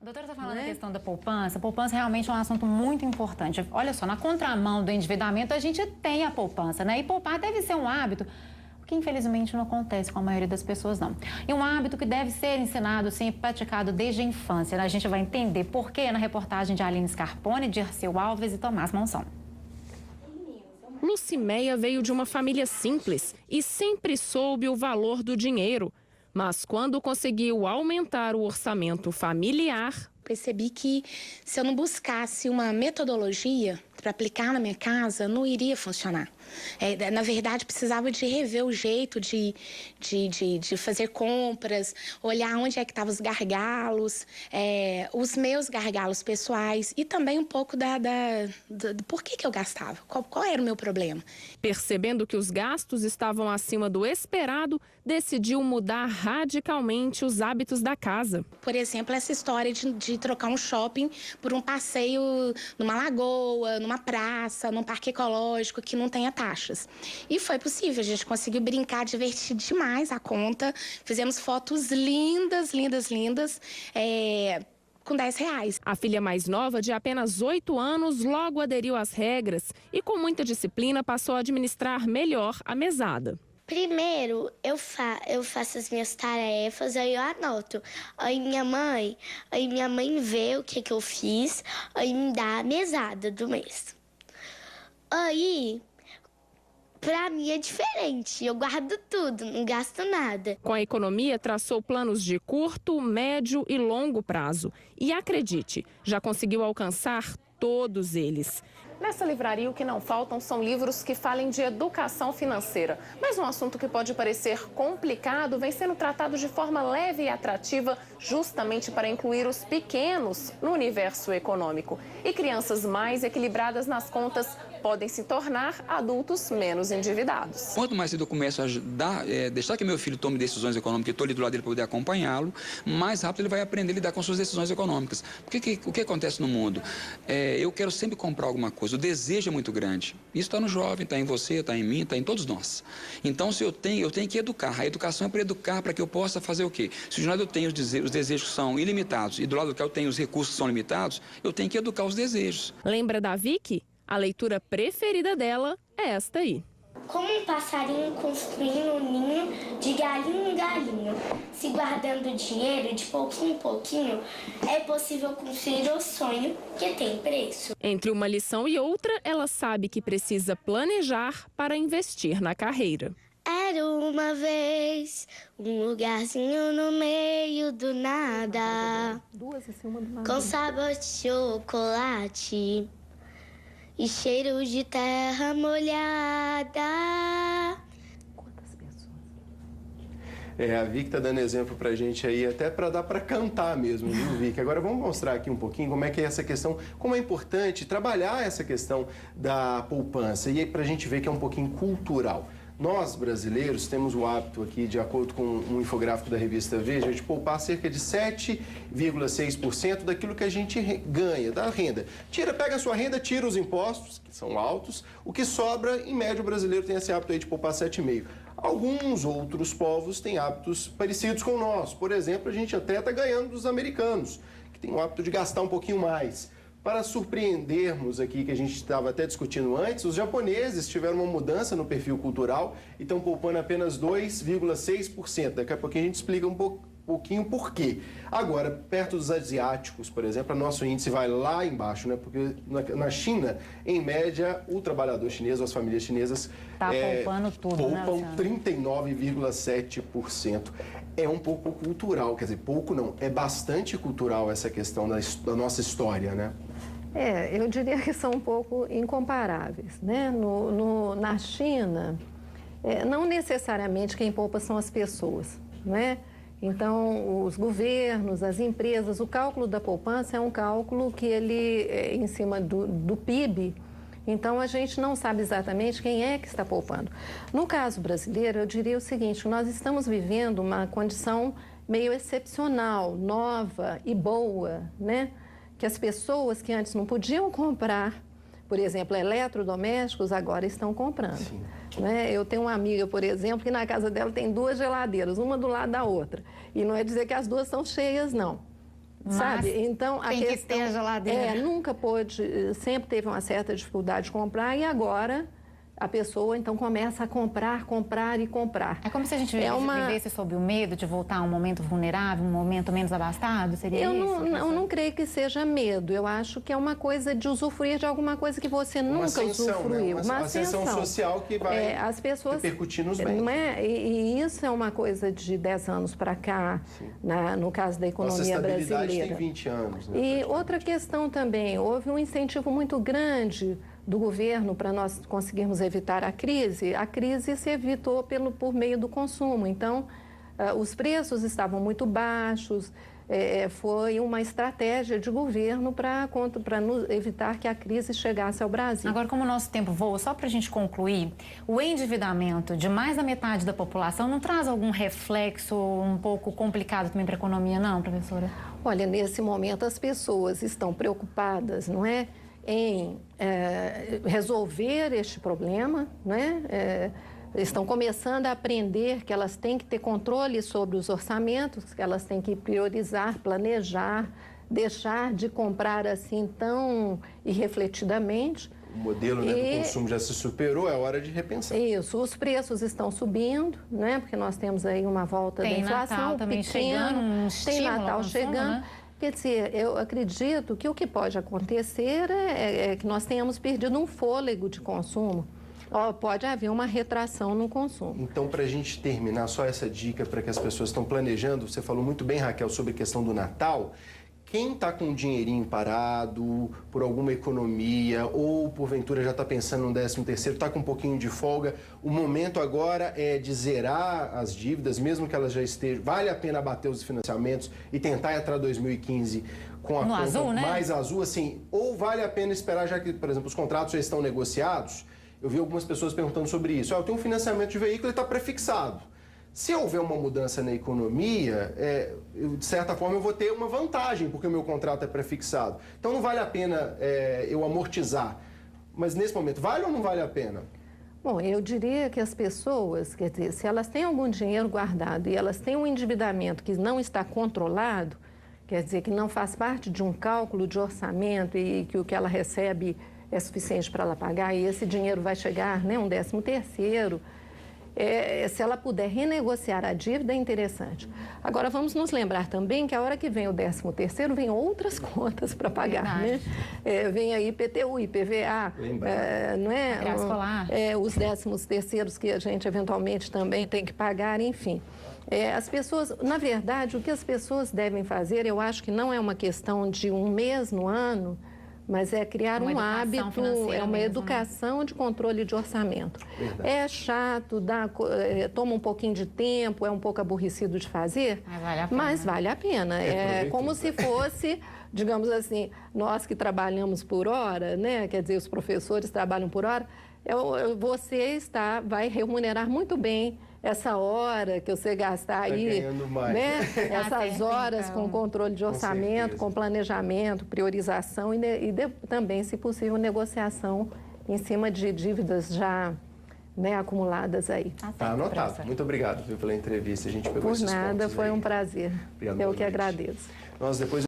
A doutora está falando da questão da poupança. A poupança realmente é um assunto muito importante. Olha só, na contramão do endividamento, a gente tem a poupança, né? E poupar deve ser um hábito que infelizmente não acontece com a maioria das pessoas, não. E um hábito que deve ser ensinado, sim, praticado desde a infância. A gente vai entender por quê na reportagem de Aline Scarpone, Dirceu Alves e Tomás Monção. Lucimeia veio de uma família simples e sempre soube o valor do dinheiro. Mas quando conseguiu aumentar o orçamento familiar, percebi que se eu não buscasse uma metodologia para aplicar na minha casa, não iria funcionar. Na verdade, precisava de rever o jeito de fazer compras, olhar onde é que estavam os gargalos, os meus gargalos pessoais e também um pouco do por que eu gastava, qual era o meu problema. Percebendo que os gastos estavam acima do esperado, decidiu mudar radicalmente os hábitos da casa. Por exemplo, essa história de trocar um shopping por um passeio numa lagoa, numa praça, num parque ecológico que não tenha taxas. E foi possível, a gente conseguiu brincar, divertir demais a conta. Fizemos fotos lindas, lindas, lindas, com R$10. A filha mais nova, de apenas 8 anos, logo aderiu às regras e com muita disciplina passou a administrar melhor a mesada. Primeiro, eu faço as minhas tarefas, aí eu anoto. Aí minha mãe vê o que eu fiz, aí me dá a mesada do mês. Aí, pra mim é diferente, eu guardo tudo, não gasto nada. Com a economia, traçou planos de curto, médio e longo prazo. E acredite, já conseguiu alcançar todos eles. Nessa livraria, o que não faltam são livros que falem de educação financeira. Mas um assunto que pode parecer complicado vem sendo tratado de forma leve e atrativa, justamente para incluir os pequenos no universo econômico. E crianças mais equilibradas nas contas podem se tornar adultos menos endividados. Quanto mais cedo eu começo a ajudar, deixar que meu filho tome decisões econômicas, eu estou ali do lado dele para poder acompanhá-lo, mais rápido ele vai aprender a lidar com suas decisões econômicas. Porque o que acontece no mundo? Eu quero sempre comprar alguma coisa, o desejo é muito grande. Isso está no jovem, está em você, está em mim, está em todos nós. Então, se eu tenho que educar. A educação é para educar, para que eu possa fazer o quê? Se de um lado eu tenho os desejos que são ilimitados e do lado que eu tenho os recursos que são limitados, eu tenho que educar os desejos. Lembra da Vicky? A leitura preferida dela é esta aí. Como um passarinho construindo um ninho de galinho em galinho, se guardando dinheiro de pouquinho em pouquinho, é possível construir o sonho que tem preço. Entre uma lição e outra, ela sabe que precisa planejar para investir na carreira. Era uma vez um lugarzinho no meio do nada, com sabor de chocolate e cheiro de terra molhada. Quantas pessoas? A Vicky tá dando exemplo pra gente aí, até pra dar pra cantar mesmo, viu, Vicky? Agora vamos mostrar aqui um pouquinho como é que é essa questão, como é importante trabalhar essa questão da poupança. E aí pra gente ver que é um pouquinho cultural. Nós, brasileiros, temos o hábito aqui, de acordo com um infográfico da revista Veja, de poupar cerca de 7,6% daquilo que a gente ganha, da renda. Pega a sua renda, tira os impostos, que são altos, o que sobra, em média, o brasileiro tem esse hábito aí de poupar 7,5%. Alguns outros povos têm hábitos parecidos com o nosso. Por exemplo, a gente até está ganhando dos americanos, que tem o hábito de gastar um pouquinho mais. Para surpreendermos aqui, que a gente estava até discutindo antes, os japoneses tiveram uma mudança no perfil cultural e estão poupando apenas 2,6%. Daqui a pouquinho a gente explica um pouquinho por quê. Agora, perto dos asiáticos, por exemplo, o nosso índice vai lá embaixo, né? Porque na China, em média, o trabalhador chinês, ou as famílias chinesas, poupando tudo, poupam, né, 39,7%. É um pouco cultural, quer dizer, pouco não, é bastante cultural essa questão da nossa história, né? Eu diria que são um pouco incomparáveis, né? Na China, não necessariamente quem poupa são as pessoas, né? Então, os governos, as empresas, o cálculo da poupança é um cálculo que ele é em cima do PIB, então a gente não sabe exatamente quem é que está poupando. No caso brasileiro, eu diria o seguinte, nós estamos vivendo uma condição meio excepcional, nova e boa, né? Que as pessoas que antes não podiam comprar, por exemplo, eletrodomésticos, agora estão comprando. Né? Eu tenho uma amiga, por exemplo, que na casa dela tem 2 geladeiras, uma do lado da outra. E não é dizer que as duas são cheias, não. sabe? Então, a tem questão que ter a geladeira. nunca pôde, sempre teve uma certa dificuldade de comprar e agora a pessoa então começa a comprar e comprar. É como se a gente vivesse sob o medo de voltar a um momento vulnerável, um momento menos abastado? Seria isso? Eu não creio que seja medo. Eu acho que é uma coisa de usufruir de alguma coisa que você nunca usufruiu. Né? Uma ascensão social que vai as pessoas, repercutir nos bens. Não é? E isso é uma coisa de 10 anos para cá, no caso da economia brasileira. Tem 20 anos. Né, e outra questão também, houve um incentivo muito grande do governo para nós conseguirmos evitar a crise se evitou por meio do consumo. Então, os preços estavam muito baixos, foi uma estratégia de governo para evitar que a crise chegasse ao Brasil. Agora, como o nosso tempo voa, só para a gente concluir, o endividamento de mais da metade da população não traz algum reflexo um pouco complicado também para a economia, não, professora? Olha, nesse momento as pessoas estão preocupadas, não é? Em resolver este problema, né? Estão começando a aprender que elas têm que ter controle sobre os orçamentos, que elas têm que priorizar, planejar, deixar de comprar assim tão irrefletidamente. O modelo do consumo já se superou, é hora de repensar. Isso, os preços estão subindo, né? Porque nós temos aí uma volta da inflação. Natal também chegando, tem Natal chegando. Né? Quer dizer, eu acredito que o que pode acontecer é que nós tenhamos perdido um fôlego de consumo. Pode haver uma retração no consumo. Então, para a gente terminar, só essa dica para que as pessoas estão planejando, você falou muito bem, Raquel, sobre a questão do Natal. Quem está com um dinheirinho parado, por alguma economia, ou porventura já está pensando no 13º, está com um pouquinho de folga, o momento agora é de zerar as dívidas, mesmo que elas já estejam. Vale a pena abater os financiamentos e tentar entrar 2015 com a conta azul, né? mais azul, assim, ou vale a pena esperar, já que, por exemplo, os contratos já estão negociados? Eu vi algumas pessoas perguntando sobre isso. Eu tenho um financiamento de veículo e está prefixado. Se houver uma mudança na economia, de certa forma eu vou ter uma vantagem, porque o meu contrato é prefixado. Então não vale a pena eu amortizar. Mas nesse momento, vale ou não vale a pena? Bom, eu diria que as pessoas, quer dizer, se elas têm algum dinheiro guardado e elas têm um endividamento que não está controlado, quer dizer, que não faz parte de um cálculo de orçamento e que o que ela recebe é suficiente para ela pagar e esse dinheiro vai chegar, né, um 13º, se ela puder renegociar a dívida, é interessante. Agora, vamos nos lembrar também que a hora que vem o 13º, vem outras contas para pagar, né? Vem aí IPTU, IPVA, não é? Os 13º que a gente eventualmente também tem que pagar, enfim. As pessoas, na verdade, o que as pessoas devem fazer, eu acho que não é uma questão de um mês no ano, mas é criar um hábito, uma educação de controle de orçamento. Verdade. É chato, toma um pouquinho de tempo, é um pouco aborrecido de fazer, mas vale a pena. É como se fosse, digamos assim, nós que trabalhamos por hora, né? Quer dizer, os professores trabalham por hora, você vai remunerar muito bem essa hora que você gastar aí, né? Essas horas com controle de orçamento, com planejamento, priorização e também, se possível, negociação em cima de dívidas já, né, acumuladas aí. Tá anotado. Muito obrigado pela entrevista. A gente pegou esses pontos. Por nada, foi um prazer. Obrigado, eu que agradeço. Nós depois